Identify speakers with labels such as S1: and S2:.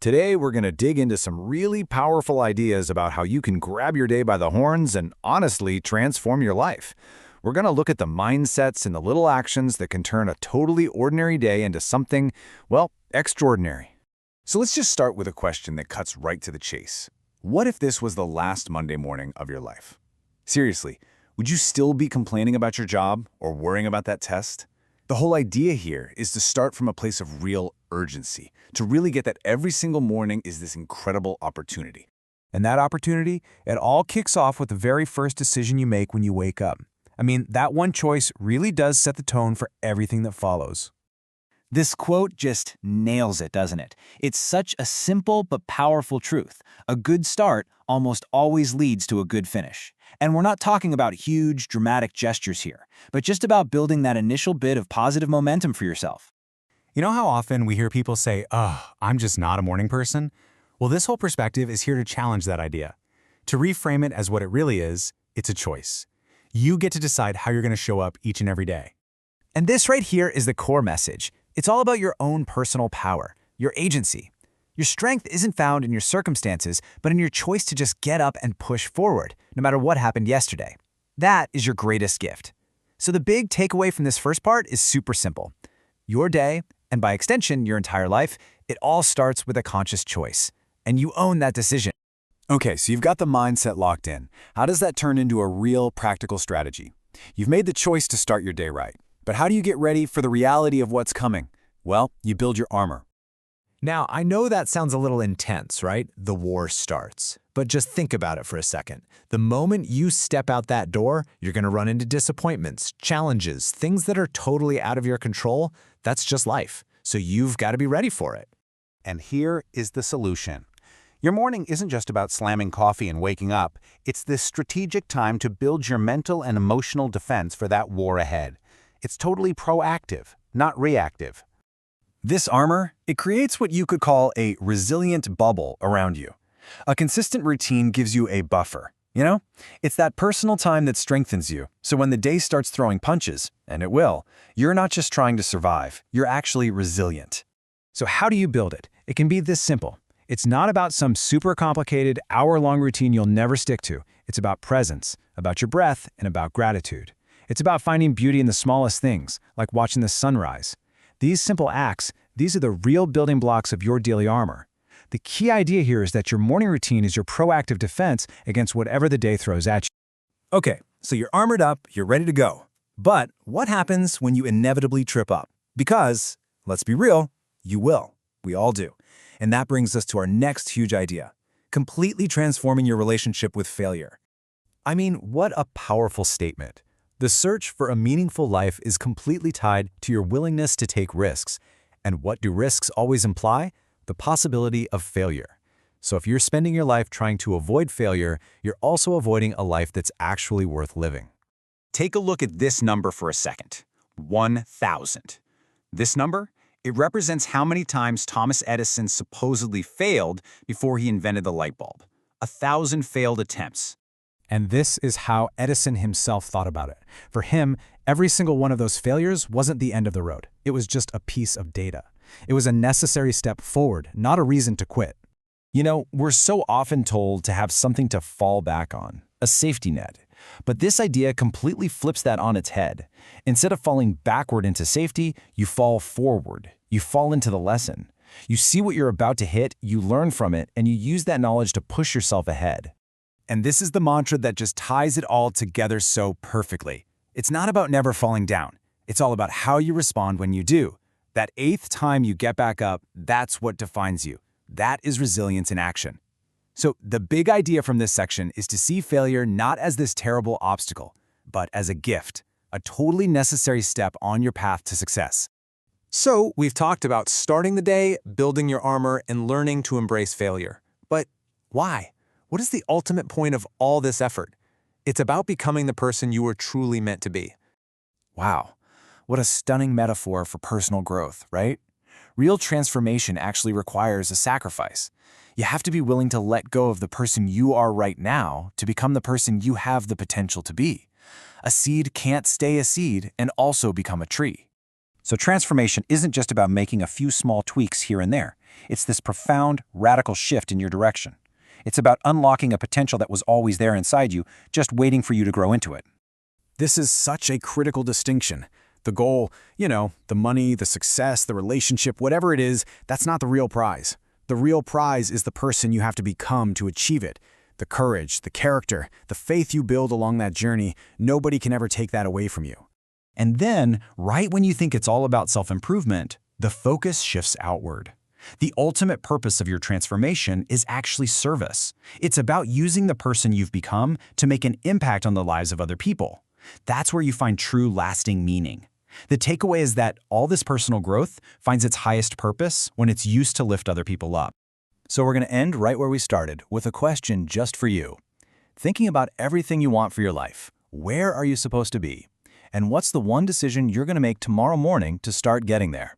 S1: Today, we're going to dig into some really powerful ideas about how you can grab your day by the horns and honestly transform your life. We're going to look at the mindsets and the little actions that can turn a totally ordinary day into something, well, extraordinary. So let's just start with a question that cuts right to the chase. What if this was the last Monday morning of your life? Seriously, would you still be complaining about your job or worrying about that test? The whole idea here is to start from a place of real urgency, to really get that every single morning is this incredible opportunity.
S2: And that opportunity, it all kicks off with the very first decision you make when you wake up. I mean, that one choice really does set the tone for everything that follows.
S3: This quote just nails it, doesn't it? It's such a simple but powerful truth. A good start almost always leads to a good finish. And we're not talking about huge, dramatic gestures here, but just about building that initial bit of positive momentum for yourself.
S2: You know how often we hear people say, I'm just not a morning person? Well, this whole perspective is here to challenge that idea. To reframe it as what it really is, it's a choice. You get to decide how you're going to show up each and every day.
S4: And this right here is the core message. It's all about your own personal power, your agency. Your strength isn't found in your circumstances, but in your choice to just get up and push forward, no matter what happened yesterday. That is your greatest gift. So the big takeaway from this first part is super simple. Your day, and by extension, your entire life, it all starts with a conscious choice. And you own that decision.
S1: Okay, so you've got the mindset locked in. How does that turn into a real practical strategy? You've made the choice to start your day right. But how do you get ready for the reality of what's coming? Well, you build your armor.
S4: Now, I know that sounds a little intense, right? The war starts. But just think about it for a second. The moment you step out that door, you're going to run into disappointments, challenges, things that are totally out of your control. That's just life. So you've got to be ready for it.
S5: And here is the solution. Your morning isn't just about slamming coffee and waking up. It's this strategic time to build your mental and emotional defense for that war ahead. It's totally proactive, not reactive.
S1: This armor, it creates what you could call a resilient bubble around you. A consistent routine gives you a buffer, you know? It's that personal time that strengthens you, so when the day starts throwing punches, and it will, you're not just trying to survive, you're actually resilient.
S2: So how do you build it? It can be this simple. It's not about some super complicated, hour-long routine you'll never stick to. It's about presence, about your breath, and about gratitude. It's about finding beauty in the smallest things, like watching the sunrise. These simple acts, these are the real building blocks of your daily armor. The key idea here is that your morning routine is your proactive defense against whatever the day throws at you.
S4: Okay, so you're armored up, you're ready to go. But what happens when you inevitably trip up? Because, let's be real, you will. We all do. And that brings us to our next huge idea, completely transforming your relationship with failure. I mean, what a powerful statement. The search for a meaningful life is completely tied to your willingness to take risks. And what do risks always imply? The possibility of failure. So if you're spending your life trying to avoid failure, you're also avoiding a life that's actually worth living.
S3: Take a look at this number for a second. 1,000. This number, it represents how many times Thomas Edison supposedly failed before he invented the light bulb. 1,000 failed attempts.
S2: And this is how Edison himself thought about it. For him, every single one of those failures wasn't the end of the road. It was just a piece of data. It was a necessary step forward, not a reason to quit.
S4: You know, we're so often told to have something to fall back on, a safety net. But this idea completely flips that on its head. Instead of falling backward into safety, you fall forward. You fall into the lesson. You see what you're about to hit, you learn from it, and you use that knowledge to push yourself ahead. And this is the mantra that just ties it all together so perfectly. It's not about never falling down. It's all about how you respond when you do. That 8th time you get back up, that's what defines you. That is resilience in action. So the big idea from this section is to see failure not as this terrible obstacle, but as a gift, a totally necessary step on your path to success.
S6: So we've talked about starting the day, building your armor, and learning to embrace failure. But why? What is the ultimate point of all this effort? It's about becoming the person you were truly meant to be.
S4: Wow, what a stunning metaphor for personal growth, right? Real transformation actually requires a sacrifice. You have to be willing to let go of the person you are right now to become the person you have the potential to be. A seed can't stay a seed and also become a tree.
S3: So transformation isn't just about making a few small tweaks here and there. It's this profound, radical shift in your direction. It's about unlocking a potential that was always there inside you, just waiting for you to grow into it.
S2: This is such a critical distinction. The goal, the money, the success, the relationship, whatever it is, that's not the real prize. The real prize is the person you have to become to achieve it. The courage, the character, the faith you build along that journey, nobody can ever take that away from you.
S4: And then, right when you think it's all about self-improvement, the focus shifts outward. The ultimate purpose of your transformation is actually service. It's about using the person you've become to make an impact on the lives of other people. That's where you find true, lasting meaning. The takeaway is that all this personal growth finds its highest purpose when it's used to lift other people up.
S1: So we're going to end right where we started, with a question just for you. Thinking about everything you want for your life, where are you supposed to be? And what's the one decision you're going to make tomorrow morning to start getting there?